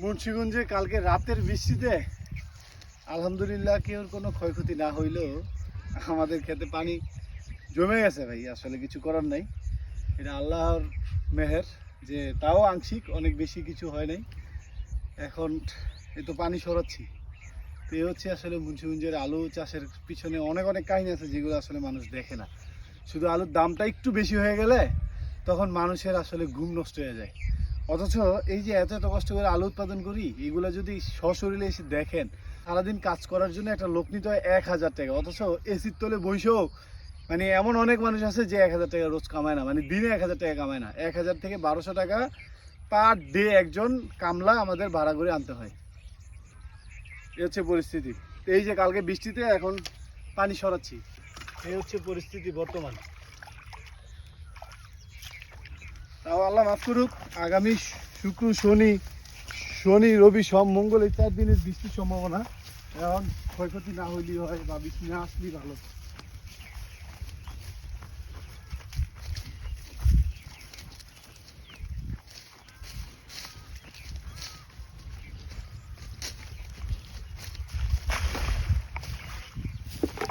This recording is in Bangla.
মুন্সিগঞ্জে কালকে রাতের বৃষ্টিতে আলহামদুলিল্লাহ কেউ কোনো ক্ষয়ক্ষতি না হইলেও আমাদের খেতে পানি জমে গেছে ভাই। আসলে কিছু করার নাই, এটা আল্লাহর মেহের, যে তাও আংশিক, অনেক বেশি কিছু হয় নাই। এখন এই তো পানি সরাচ্ছি। তো এই হচ্ছে আসলে মুন্সিগঞ্জের আলু চাষের পিছনে অনেক অনেক কাহিনী আছে যেগুলো আসলে মানুষ দেখে না। শুধু আলুর দামটা একটু বেশি হয়ে গেলে তখন মানুষের আসলে ঘুম নষ্ট হয়ে যায়। অথচ এই যে এত এত কষ্ট করে আলু উৎপাদন করি, এগুলো যদি সশরীরে এসে দেখেন, সারাদিন কাজ করার জন্য একটা লোক নিতে হয় 1000 টাকা, অথচ এসির তলে বইসেও মানে এমন অনেক মানুষ আছে যে 1000 টাকা রোজ কামায় না, মানে দিনে 1000 টাকা কামায় না। 1000 থেকে 1200 টাকা পার ডে একজন কামলা আমাদের ভাড়া করে আনতে হয়। এই হচ্ছে পরিস্থিতি। তো এই যে কালকে বৃষ্টিতে এখন পানি সরাচ্ছি, এই হচ্ছে পরিস্থিতি বর্তমান। তাও আল্লাহ মাফ করুক, আগামী শুক্র শনি রবি সোম মঙ্গল এই 4 দিনের বৃষ্টির সম্ভাবনা। এখন ক্ষয়ক্ষতি না হইলেই হয়, বা বৃষ্টি না আসলেই ভালো।